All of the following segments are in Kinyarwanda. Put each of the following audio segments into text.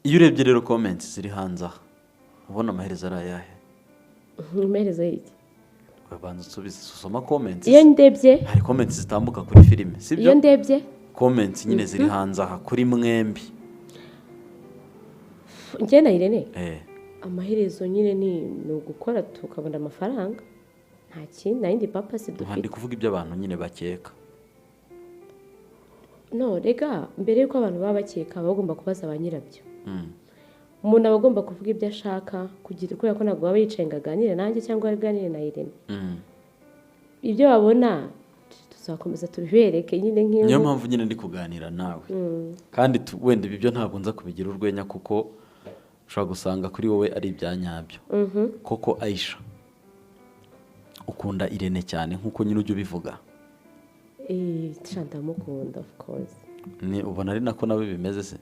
iyo urebye rero comments ziri hanze aha ubona amaherezo ari ayahe? Amaherezo y'iki? Babanza usubize usoma comments. Iyo ndebye hari comments zitambuka kuri filime sibyo? Iyo ndebye comments nyine ziri hanze aha kuri mwembi. Njye na Irene amaherezo nyine ni ugukora tukabona amafaranga, nta kindi nta yindi purpose dufite. Ndi kuvuga ibyo abantu nyine bakeka. No rega mbere yuko abantu baba bakeka bagomba kubaza ba nyirabyo. Umuntu aba agomba kuvuga ibyo ashaka kugira kubera ko ntabwo baba yicaye ngo aganire nanjye cyangwa aganire na Irene. Ibyo babona tuzakomeza tubibereke nyine nk'iyo. Niyo mpamvu nyine ndi kuganira nawe. Kandi wenda ibyo ntabwo nza kubigira urwenya kuko ushobora gusanga kuri wowe ari ibyanyabyo. Koko Aisha ukunda Irene cyane nkuko nyine ujye ubivuga. Ndamukunda of course. Ni ubona ari nako nawe bimeze se?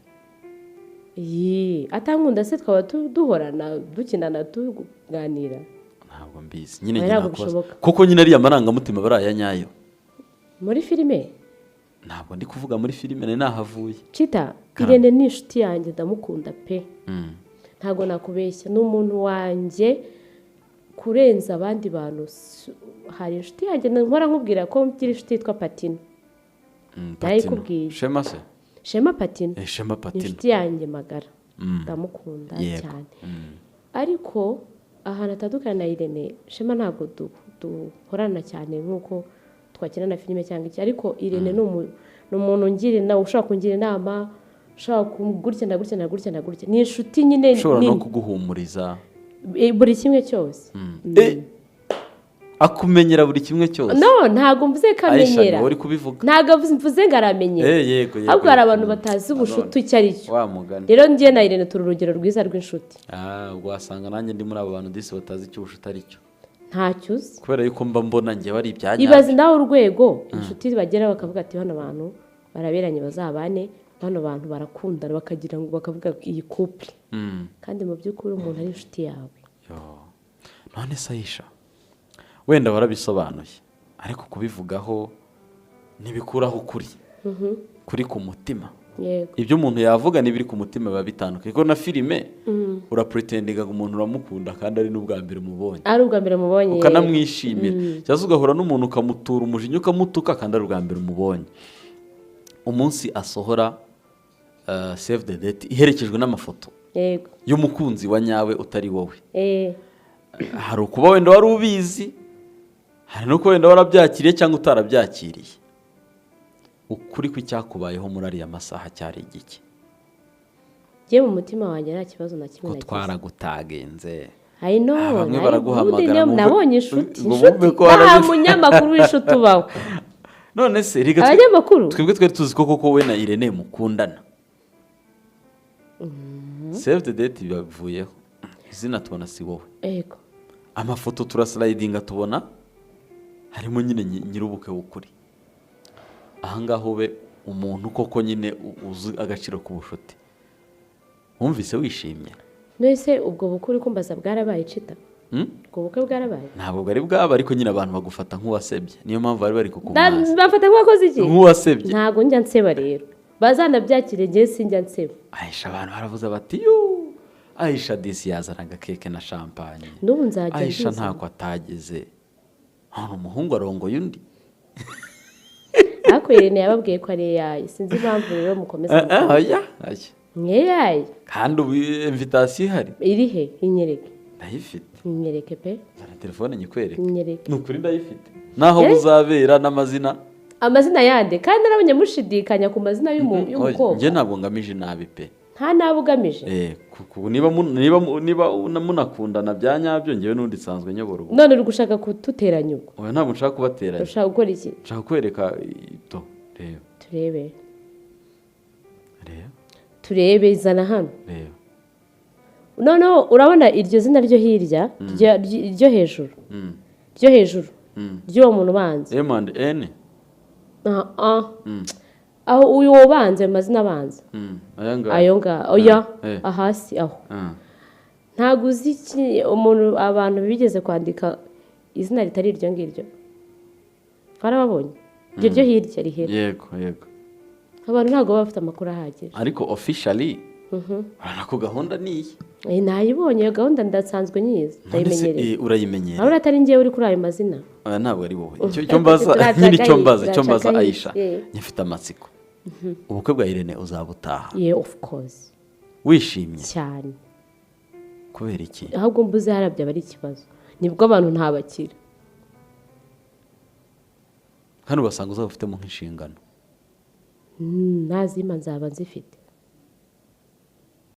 Atankunda se twaba duhorana dukinana tuganira. Ntabwo mbizi nyine nakoze kuko nyine ari amarangamutima baraya nyayo muri filime. Ntabwo ndi kuvuga muri filime ne nahavuye. Chita Irene ni inshuti yanjye ndamukunda pe. Ntabwo nakubeshya n'umuntu wanjye kurenza abandi bantu. Hari inshuti yanjye nkora nkubwira ko mfite inshuti yitwa Patino. Ndayikubwiye. Shema se? Shema Patino. Shema Patino. Inshuti yanjye magara. Ndamukunda cyane. Ariko ahantu atandukana na Irene, Shema ntabwo duhorana cyane nkuko twakina na filime cyangwa iki, ariko Irene ni umuntu ngira nawe ushaka kungira inama, ushaka gutya. Ni inshuti nyine ushobora no kuguhumuriza buri kimwe cyose. Akumenyera buri kimwe cyose. No, ntago mvuze kamenyera. Aisha uri kubivuga. Ntago mvuze ngaramenyera. Yego. Ahubwo hari abantu batazi ubushuti icyo ari cyo. Wa mugani. Rero ngiye na Irene turi urugero rwiza rw'inshuti. Wasanga nanjye ndi muri abo bantu disi batazi icyo ubushuti ari cyo. Ntacyo uzi. Kubera yuko mba mbona ngiye bari ibyanya. Ibaze nawe urwego inshuti bagera bakavuga ati hano abantu baraberanye bazabane, hano abantu barakundana bakagira ngo bakavuga iyi couple. Kandi mu by'ukuri umuntu ari inshuti yawe. None se Aisha wenda warabisobanuye ariko kubivugaho ntibikuraho kuri ku mutima. Ibyo umuntu yavuga nibiri ku mutima biba bitandukanye. Kuko na filime urapretendinga umuntu uramukunda kandi ari n'ubwa mbere umubonye. Ari ubwa mbere umubonye. Ukanamwishimira. Cyangwa ugahura n'umuntu ukamutura umujinya ukamutuka kandi ari ubwa mbere umubonye. Umunsi asohora Save the Date iherekejwe n'amafoto y'umukunzi wa nyawe utari wowe. Hari ukuba wenda wari ubizi, hari nuko wenda warabyakiriye cyangwa utarabyakiriye. Ukuri kw'icyakubayeho muri ariya masaha cyari igiki? Je mu mutima wanjye nta kibazo na kimwe nagize. Ko twaragutagenze. I know. Bamwe baraguhamagara. Nabonye inshuti. Nta munyamakuru w'inshuti ubaho. None se abanyamakuru twebwe twari tuzi koko ko we na Irene mukundana. Save the Date bibavuyeho. Izina tubona si wowe. Yego. Amafoto turaslidinga tubona harimo nyine nyirubukwe w'ukuri. Ahangaho be umuntu koko nyine uzi agaciro k'ubushuti. Wumvise wishimye? Nese ubwo bukuri kumbaza bwarabaye Chita? Ubwo bukwe bwarabaye? Ntabwo bwari bwaba ariko nyine abantu bagufata nk'uwasebye. Niyo mpamvu bari kukumaza. Bafata nk'uwakoze iki? Nk'uwasebye. Ntabwo njya nseba rero. Bazanabyakire ngiye sinjya nseba. Aisha abantu baravuze bati Aisha disi yazanaga keke na champagne. N'ubu nzajya Aisha ntako atageze. Hano umuhungu arongoye undi. Ako Irene yababwiye ko ari yayi. Sinzi impamvu rero mukomeza. Oya. Ngeyayi. Kandi ubu invitation ihari. Iri he? Inyereke. Ndayifite. Inyereke pe. Zana telefone nyikwereke. Inyereke. Nukuri ndayifite. Naho buzabera n'amazina. Amazina yande kandi narabonye mushidikanya ku mazina y'umukobwa. Nge ntabwo ngamije nabi pe. Nta nabo ugamije. Niba munakundana bya nyabyo ngewe n'undi sanzwe nyobora ubu. None uri gushaka kututeranya ubwo. Oya ntabwo nshaka kubateranya. Ushaka gukora iki? Nshaka kwereka to reba. Turebe. Reba. Turebe izana hano. Reba. No urabona iryo zina ryo hirya ryo hejuru. Ryo hejuru. Ryo muntu banze. M&N. Aho uyu wobanze amazina abanza. Ayo nga oya ahasi aho. Ntago uzi iki umuntu abantu bigeze kwandika izina ritari iryo ngiryo. Barababonye. Iryo hirya rihera. Yego. Abantu ntago bafite amakuru ahagije. Ariko officially urabona ko gahunda ni iyi nayibonye iyo gahunda ndasanzwe nyizi ndayimenyereye urayimenyereye aho atari njyewe uri kuri ayo mazina ntabwo ari wowe icyo mbaza Aisha nyifite amatsiko ubukwe bwa Irene uzabutaha of course wishimye cyane kubera iki ahubwo mbuze harabyo ari ikibazo nibwo abantu ntabakira hano basanga uzaba ufitemo nk'inshingano ntazima nzaba nzifite